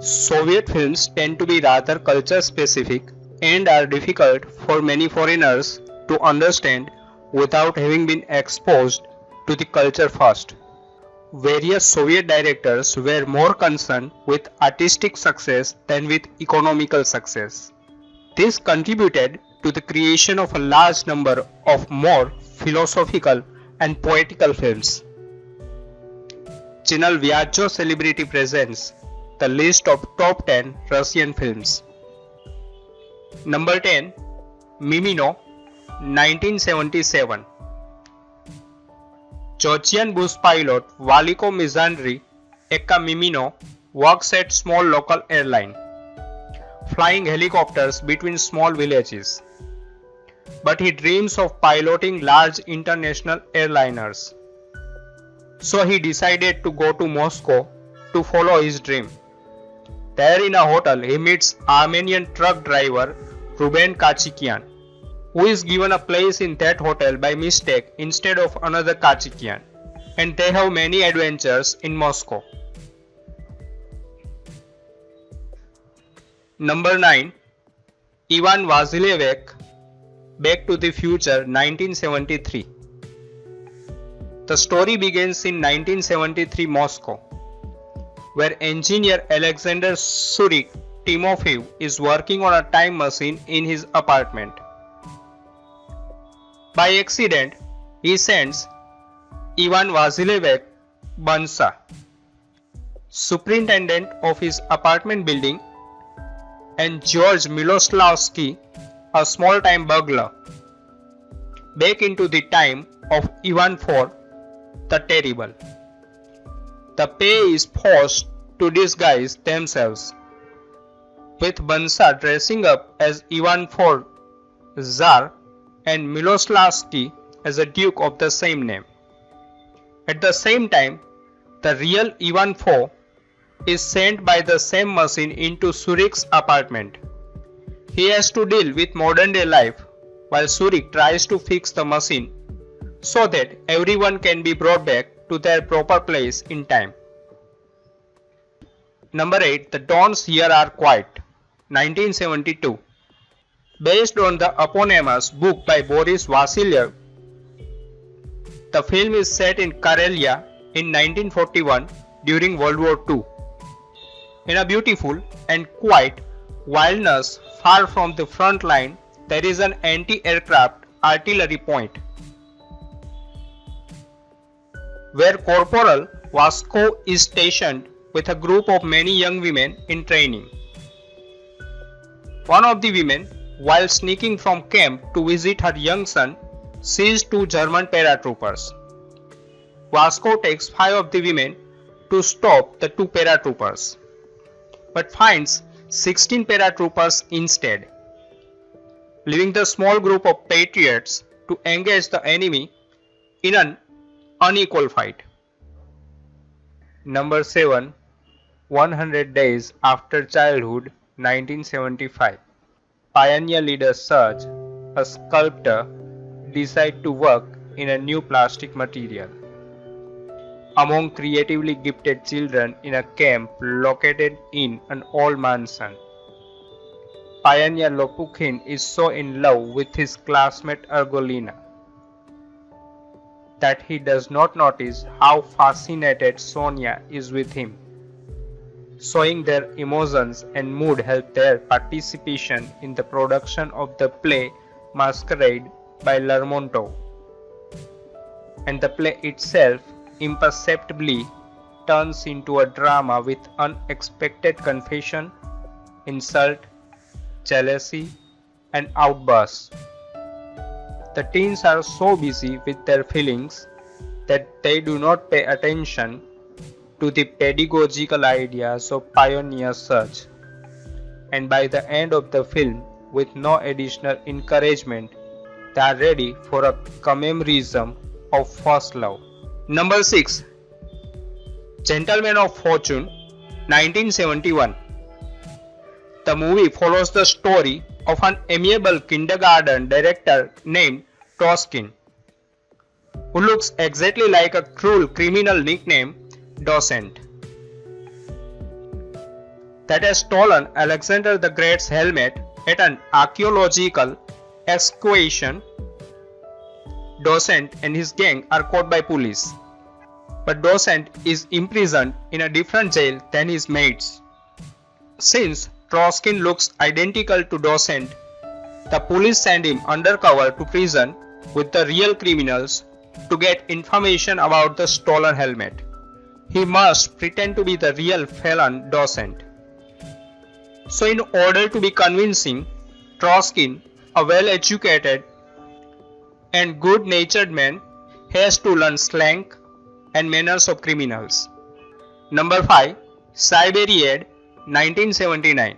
Soviet films tend to be rather culture specific and are difficult for many foreigners to understand without having been exposed to the culture first. Various Soviet directors were more concerned with artistic success than with economical success. This contributed to the creation of a large number of more philosophical and poetical films. Channel Vyadjo Celebrity presents the list of top 10 Russian films. Number 10. Mimino, 1977. Georgian bush pilot Valiko Mizandri Eka Mimino works at small local airline, flying helicopters between small villages. But he dreams of piloting large international airliners. So he decided to go to Moscow to follow his dream. There in a hotel he meets Armenian truck driver Ruben Kachikian, who is given a place in that hotel by mistake instead of another Kachikian, and they have many adventures in Moscow. Number 9. Ivan Vasilevich, Back to the Future, 1973. The story begins in 1973 Moscow, where engineer Alexander Surik Timofeyev is working on a time machine in his apartment. By accident, he sends Ivan Vasilevich Bansa, superintendent of his apartment building, and George Miloslavsky, a small-time burglar, back into the time of Ivan IV the Terrible. The pair is forced to disguise themselves, with Bansa dressing up as Ivan IV Tsar and Miloslavsky as a duke of the same name. At the same time, the real Ivan IV is sent by the same machine into Surik's apartment. He has to deal with modern day life while Surik tries to fix the machine so that everyone can be brought back to their proper place in time. Number 8. The Dawns Here Are Quiet, 1972. Based on the eponymous book by Boris Vasilyev, the film is set in Karelia in 1941 during World War II. In a beautiful and quiet wilderness far from the front line, there is an anti-aircraft artillery point, where Corporal Vasco is stationed with a group of many young women in training. One of the women, while sneaking from camp to visit her young son, sees two German paratroopers. Vasco takes 5 of the women to stop the 2 paratroopers, but finds 16 paratroopers instead, leaving the small group of patriots to engage the enemy in an unequal fight. Number 7. 100 Days After Childhood, 1975. Pioneer leader Serge, a sculptor, decides to work in a new plastic material. Among creatively gifted children in a camp located in an old mansion, Pioneer Lopukhin is so in love with his classmate Ergolina that he does not notice how fascinated Sonia is with him. Showing their emotions and mood help their participation in the production of the play Masquerade by Lermontov, and the play itself imperceptibly turns into a drama with unexpected confession, insult, jealousy, and outbursts. The teens are so busy with their feelings that they do not pay attention to the pedagogical ideas of Pioneer Serge, and by the end of the film, with no additional encouragement, they are ready for a commemoration of first love. Number 6. Gentlemen of Fortune, 1971. The movie follows the story of an amiable kindergarten director named Toskin, who looks exactly like a cruel criminal nicknamed Docent. that has stolen Alexander the Great's helmet at an archaeological excavation. Docent and his gang are caught by police, but Docent is imprisoned in a different jail than his mates. Since Trotskin looks identical to Docent, the police send him undercover to prison with the real criminals to get information about the stolen helmet. He must pretend to be the real felon Docent. So in order to be convincing, Trotskin, a well-educated and good-natured man, has to learn slang and manners of criminals. Number 5. Siberiade, 1979.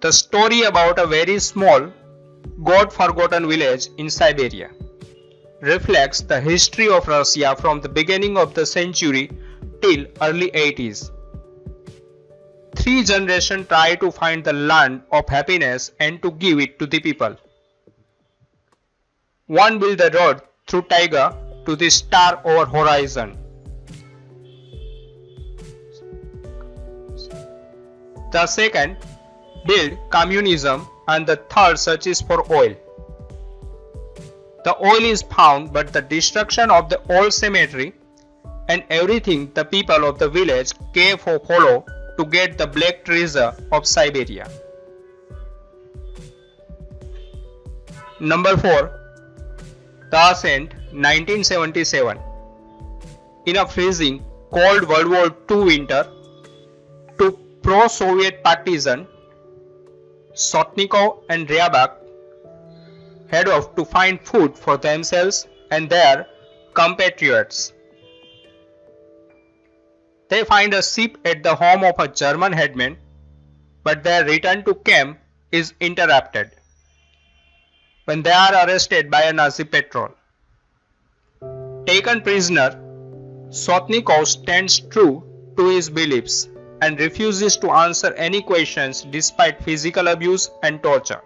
The story about a very small, God-forgotten village in Siberia reflects the history of Russia from the beginning of the century till early 80s. 3 generations try to find the land of happiness and to give it to the people. One built the road through taiga to the star over horizon. The second built communism, and the third searches for oil. The oil is found, but the destruction of the old cemetery and everything the people of the village gave for follow to get the black treasure of Siberia. Number 4. The Ascent, 1977. In a freezing cold World War II winter, two pro-Soviet partisans, Sotnikov and Ryabak, head off to find food for themselves and their compatriots. They find a ship at the home of a German headman, but their return to camp is interrupted when they are arrested by a Nazi patrol. Taken prisoner, Sotnikov stands true to his beliefs and refuses to answer any questions despite physical abuse and torture.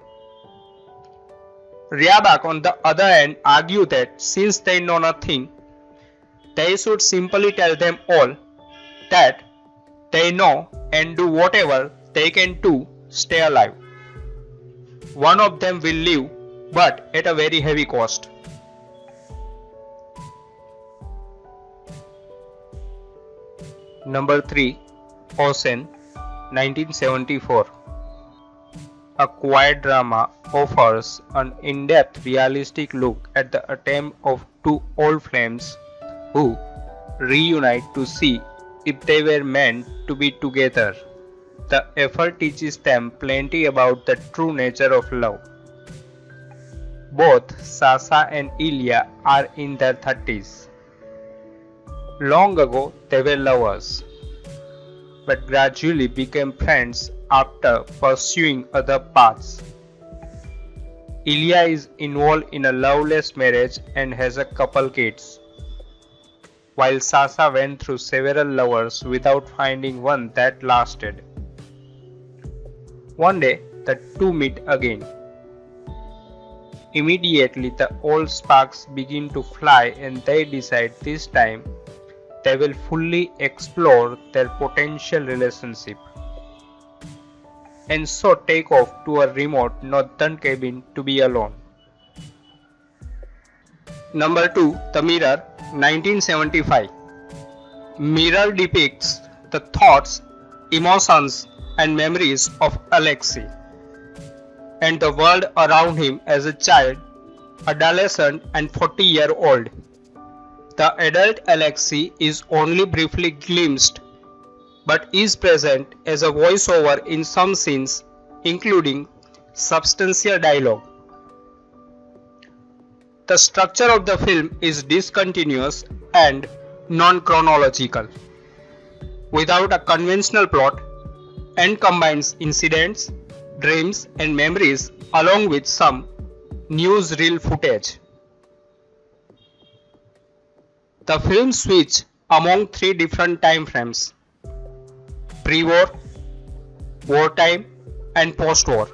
Ryabak, on the other hand, argue that since they know nothing, they should simply tell them all that they know and do whatever they can to stay alive. One of them will live, but at a very heavy cost. Number 3. Osen, 1974. A quiet drama offers an in-depth realistic look at the attempt of two old flames who reunite to see if they were meant to be together. The effort teaches them plenty about the true nature of love. Both Sasha and Ilya are in their 30s. Long ago they were lovers, but gradually became friends after pursuing other paths. Ilya is involved in a loveless marriage and has a couple kids, while Sasha went through several lovers without finding one that lasted. One day the two meet again. Immediately the old sparks begin to fly and they decide this time they will fully explore their potential relationship, and so take off to a remote northern cabin to be alone. Number 2. The Mirror, 1975. Mirror depicts the thoughts, emotions and memories of Alexei and the world around him as a child, adolescent and 40-year-old. The adult Alexei is only briefly glimpsed, but is present as a voiceover in some scenes, including substantial dialogue. The structure of the film is discontinuous and non-chronological, without a conventional plot, and combines incidents, dreams and memories along with some newsreel footage. The film switches among 3 different time frames: pre-war, wartime and post-war.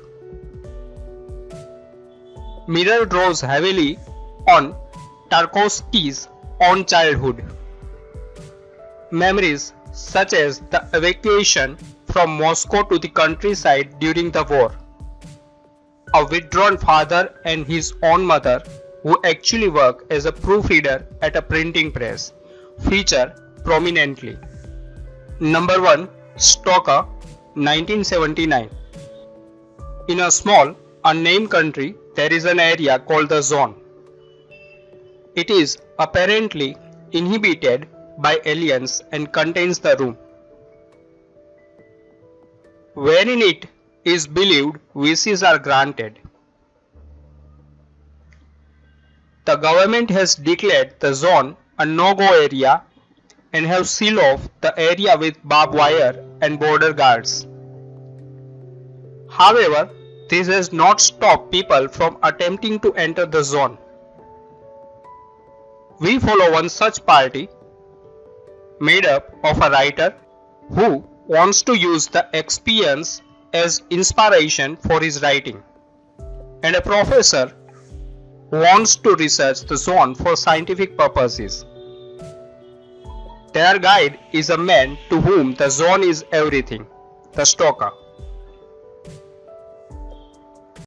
Mirror draws heavily on Tarkovsky's own childhood. Memories such as the evacuation from Moscow to the countryside during the war. A withdrawn father and his own mother, who actually work as a proofreader at a printing press, feature prominently. Number 1. Stalker, 1979. In a small, unnamed country, there is an area called the zone. It is apparently inhabited by aliens and contains the room wherein it is believed wishes are granted. The government has declared the zone a no-go area and have sealed off the area with barbed wire and border guards. However, this has not stopped people from attempting to enter the zone. We follow one such party made up of a writer who wants to use the experience as inspiration for his writing, and a professor who wants to research the zone for scientific purposes. Their guide is a man to whom the zone is everything, the stalker.